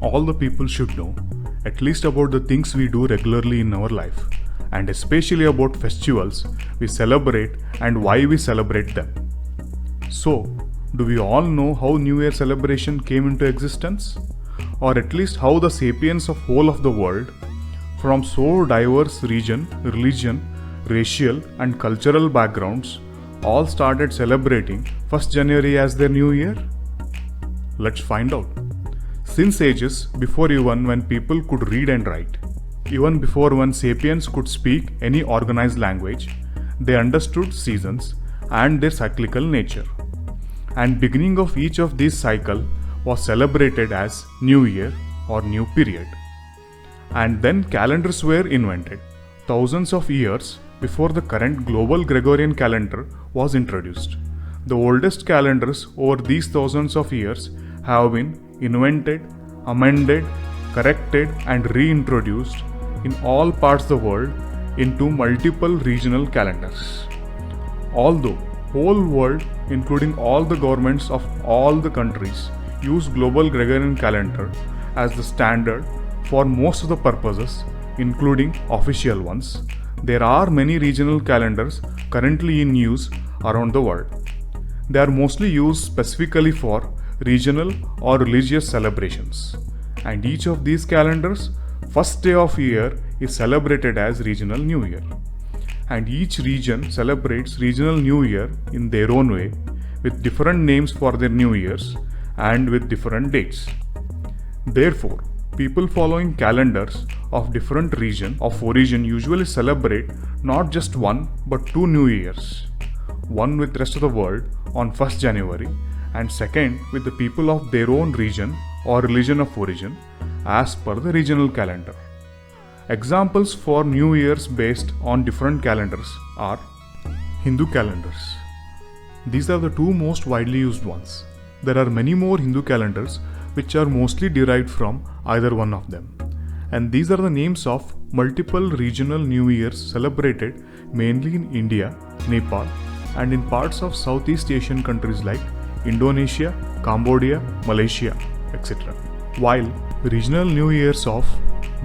all the people should know, at least about the things we do regularly in our life, and especially about festivals we celebrate and why we celebrate them. So, do we all know how New Year celebration came into existence? Or at least how the sapiens of whole of the world, from so diverse region, religion, racial and cultural backgrounds, all started celebrating 1st January as their new year? Let's find out. Since ages before even when people could read and write, even before when sapiens could speak any organized language, they understood seasons and their cyclical nature. And beginning of each of these cycle was celebrated as New Year or New Period. And then calendars were invented, thousands of years before the current global Gregorian calendar was introduced. The oldest calendars over these thousands of years have been invented, amended, corrected and reintroduced in all parts of the world into multiple regional calendars. Although whole world, including all the governments of all the countries, use global Gregorian calendar as the standard for most of the purposes, including official ones, there are many regional calendars currently in use around the world. They are mostly used specifically for regional or religious celebrations, and each of these calendars, first day of year is celebrated as regional New Year. And each region celebrates regional New Year in their own way, with different names for their New Years and with different dates. Therefore, people following calendars of different region of origin usually celebrate not just one but two New Years. One with rest of the world on 1st January and second with the people of their own region or religion of origin as per the regional calendar. Examples for New Years based on different calendars are Hindu calendars. These are the two most widely used ones. There are many more Hindu calendars which are mostly derived from either one of them. And these are the names of multiple regional New Years celebrated mainly in India, Nepal, and in parts of Southeast Asian countries like Indonesia, Cambodia, Malaysia, etc. While regional New Years of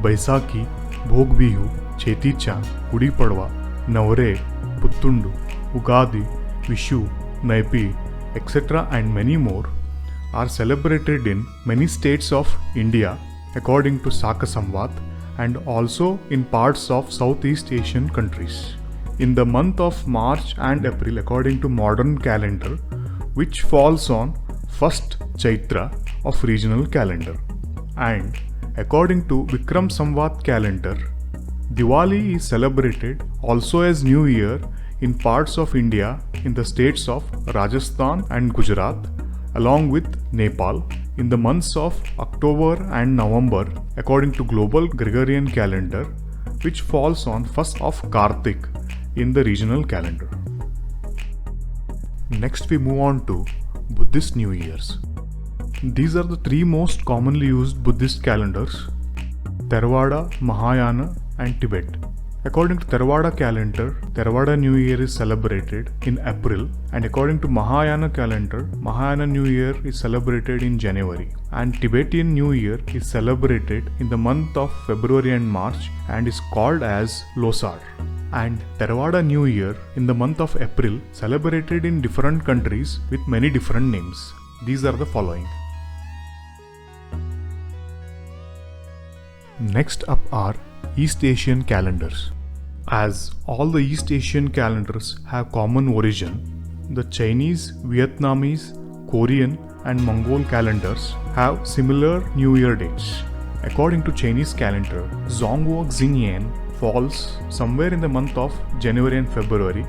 Baisakhi, Bhog Bihu, Cheti Chand, Gudi Padwa, Navre, Puttundu, Ugadi, Vishu, Naipi, etc. and many more are celebrated in many states of India according to Saka Samvat and also in parts of Southeast Asian countries. In the month of March and April according to modern calendar, which falls on 1st Chaitra of regional calendar. And according to Vikram Samvat calendar, Diwali is celebrated also as New Year in parts of India in the states of Rajasthan and Gujarat along with Nepal in the months of October and November according to global Gregorian calendar, which falls on 1st of Kartik in the regional calendar. Next we move on to Buddhist New Years. These are the three most commonly used Buddhist calendars: Theravada, Mahayana and Tibet. According to Theravada calendar, Theravada New Year is celebrated in April, and according to Mahayana calendar, Mahayana New Year is celebrated in January, and Tibetan New Year is celebrated in the month of February and March and is called as Losar. And Theravada New Year in the month of April celebrated in different countries with many different names. These are the following. Next up are East Asian calendars. As all the East Asian calendars have common origin, the Chinese, Vietnamese, Korean and Mongol calendars have similar New Year dates. According to Chinese calendar, Zhongguo Xingyan falls somewhere in the month of January and February,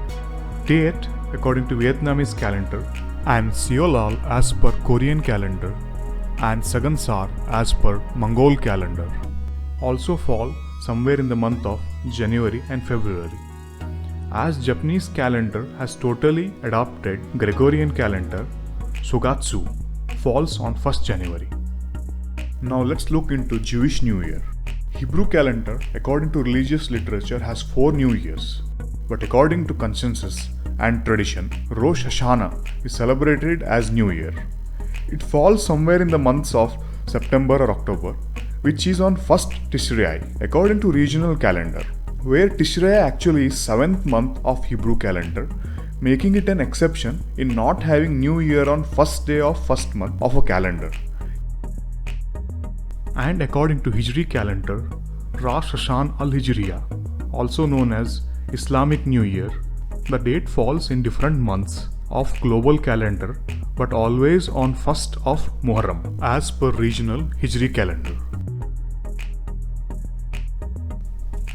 Tet according to Vietnamese calendar, and Seolal as per Korean calendar, and Sagansar as per Mongol calendar also fall somewhere in the month of January and February. As Japanese calendar has totally adopted Gregorian calendar, Shogatsu falls on 1st January. Now let's look into Jewish New Year. Hebrew calendar, according to religious literature, has 4 New Years. But according to consensus and tradition, Rosh Hashanah is celebrated as New Year. It falls somewhere in the months of September or October, which is on 1st Tishrei according to regional calendar, where Tishrei actually is 7th month of Hebrew calendar, making it an exception in not having New Year on first day of first month of a calendar. And according to Hijri calendar, Rosh Hashanah al-Hijriya, also known as Islamic New Year, the date falls in different months of global calendar but always on 1st of Muharram as per regional Hijri calendar.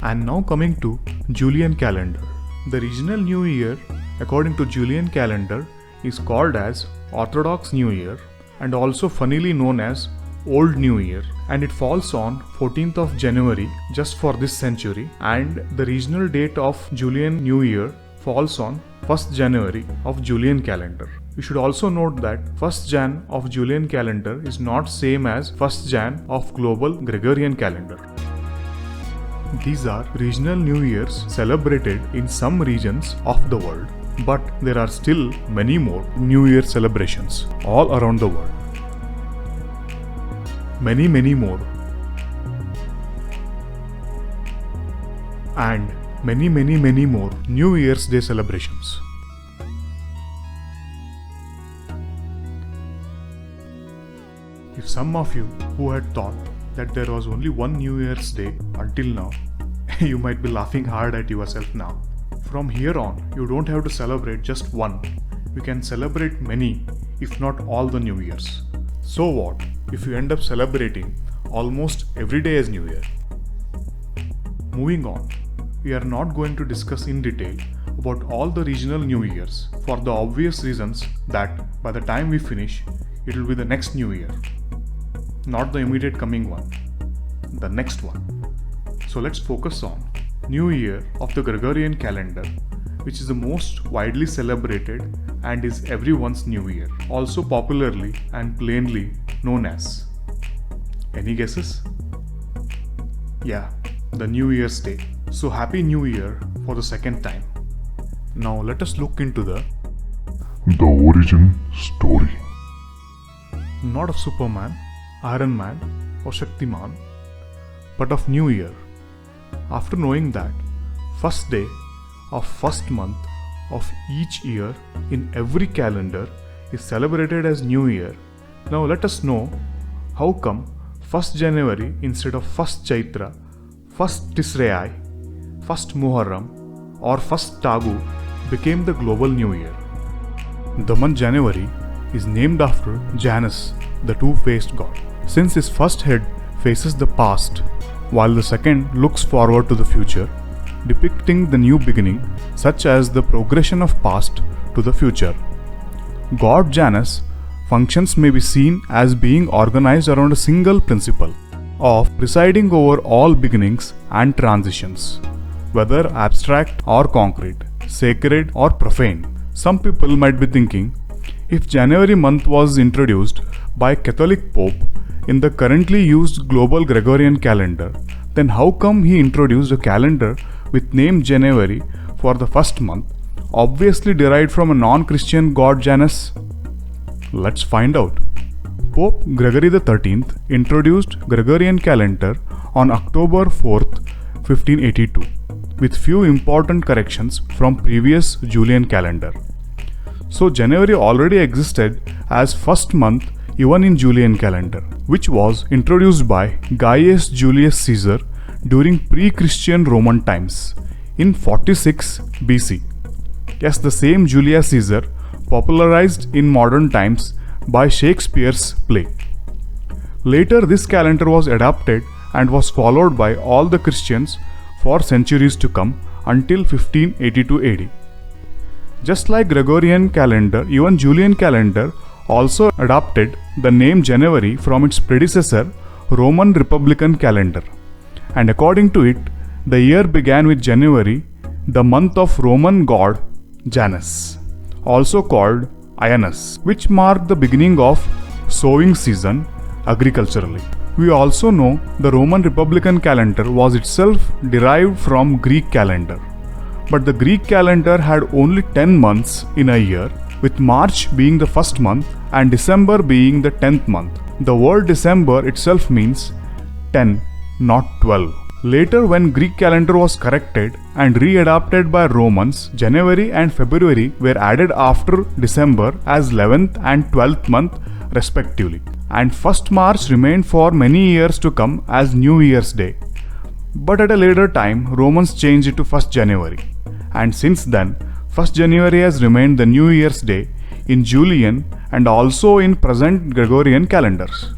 And now coming to Julian calendar. The regional New Year according to Julian calendar is called as Orthodox New Year and also funnily known as Old New Year, and it falls on 14th of January just for this century, and the regional date of Julian New Year falls on 1st January of Julian calendar. You should also note that 1st Jan of Julian calendar is not same as 1st Jan of global Gregorian calendar. These are regional New Years celebrated in some regions of the world, but there are still many more New Year celebrations all around the world. Many more. And many more New Year's Day celebrations. If some of you who had thought that there was only one New Year's Day until now, you might be laughing hard at yourself now. From here on, you don't have to celebrate just one. You can celebrate many, if not all the New Years. So what if you end up celebrating almost every day as New Year? Moving on, we are not going to discuss in detail about all the regional New Years for the obvious reasons that by the time we finish, it will be the next New Year. Not the immediate coming one, the next one. So let's focus on New Year of the Gregorian calendar, which is the most widely celebrated and is everyone's New Year, also popularly and plainly known as. Any guesses? Yeah, the New Year's Day. So happy New Year for the second time. Now let us look into the origin story. Not of Superman, Iron Man or Shaktiman, but of New Year. After knowing that first day of first month of each year in every calendar is celebrated as New Year, now let us know how come 1st January instead of 1st Chaitra, 1st Tishrei, 1st Muharram or 1st Tagu became the global New Year. The month January is named after Janus, the two-faced god, since his first head faces the past while the second looks forward to the future, depicting the new beginning such as the progression of past to the future. God Janus functions may be seen as being organized around a single principle of presiding over all beginnings and transitions, whether abstract or concrete, sacred or profane. Some people might be thinking, if January month was introduced by Catholic Pope in the currently used global Gregorian calendar, then how come he introduced a calendar with name January for the first month, obviously derived from a non-Christian god Janus? Let's find out. Pope Gregory XIII introduced Gregorian calendar on October 4th, 1582, with few important corrections from previous Julian calendar. So January already existed as first month even in Julian calendar, which was introduced by Gaius Julius Caesar during pre-Christian Roman times in 46 BC. Yes, the same Julius Caesar popularized in modern times by Shakespeare's play. Later this calendar was adapted and was followed by all the Christians for centuries to come until 1582 AD. Just like Gregorian calendar, even Julian calendar also adopted the name January from its predecessor Roman Republican calendar, and according to it, the year began with January, the month of Roman god Janus, also called Ianus, which marked the beginning of sowing season agriculturally. We also know the Roman Republican calendar was itself derived from Greek calendar, but the Greek calendar had only 10 months in a year, with March being the first month and December being the 10th month. The word December itself means 10, not 12. Later, when Greek calendar was corrected and readapted by Romans, January and February were added after December as 11th and 12th month respectively. And 1st March remained for many years to come as New Year's Day. But at a later time, Romans changed it to 1st January. And since then, 1st January has remained the New Year's Day in Julian and also in present Gregorian calendars.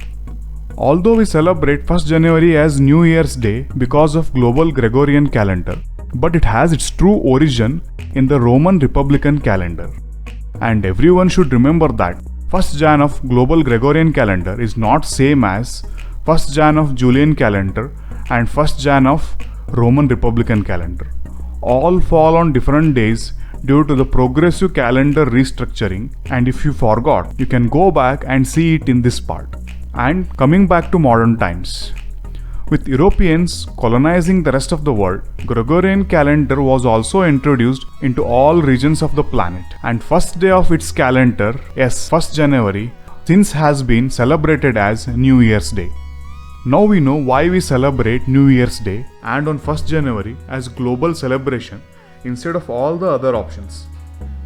Although we celebrate 1st January as New Year's Day because of global Gregorian calendar, but it has its true origin in the Roman Republican calendar. And everyone should remember that 1st Jan of global Gregorian calendar is not same as 1st Jan of Julian calendar and 1st Jan of Roman Republican calendar. All fall on different days due to the progressive calendar restructuring, and if you forgot, you can go back and see it in this part. And coming back to modern times. With Europeans colonizing the rest of the world, Gregorian calendar was also introduced into all regions of the planet, and first day of its calendar, yes, 1st January, since has been celebrated as New Year's Day. Now we know why we celebrate New Year's Day and on 1st January as global celebration instead of all the other options.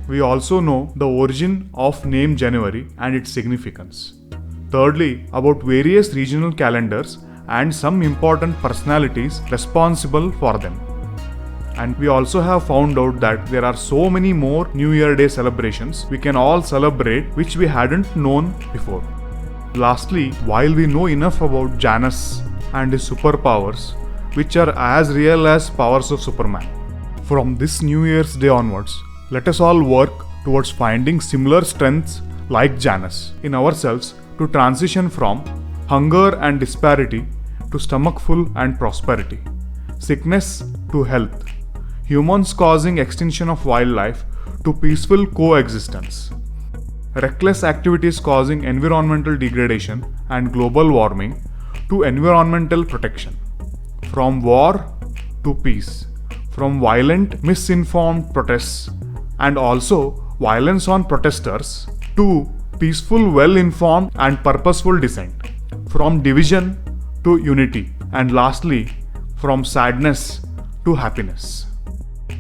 We also know the origin of name January and its significance. Thirdly, about various regional calendars and some important personalities responsible for them. And we also have found out that there are so many more New Year Day celebrations we can all celebrate which we hadn't known before. Lastly, while we know enough about Janus and his superpowers, which are as real as powers of Superman, from this New Year's Day onwards, let us all work towards finding similar strengths like Janus in ourselves to transition from hunger and disparity to stomachful and prosperity, sickness to health, humans causing extinction of wildlife to peaceful coexistence, reckless activities causing environmental degradation and global warming to environmental protection, from war to peace, from violent, misinformed protests and also violence on protesters to peaceful, well-informed and purposeful dissent, from division to unity, and lastly, from sadness to happiness.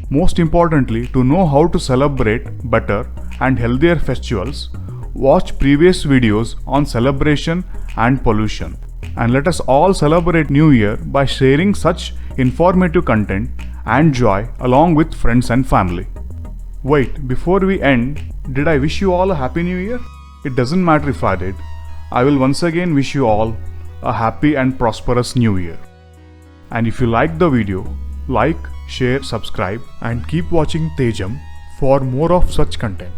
Most importantly, to know how to celebrate better and healthier festivals, watch previous videos on celebration and pollution. And let us all celebrate New Year by sharing such informative content and joy along with friends and family. Wait, before we end, did I wish you all a Happy New Year? It doesn't matter if I did. I will once again wish you all a happy and prosperous New Year. And if you liked the video, like, share, subscribe and keep watching Tejam for more of such content.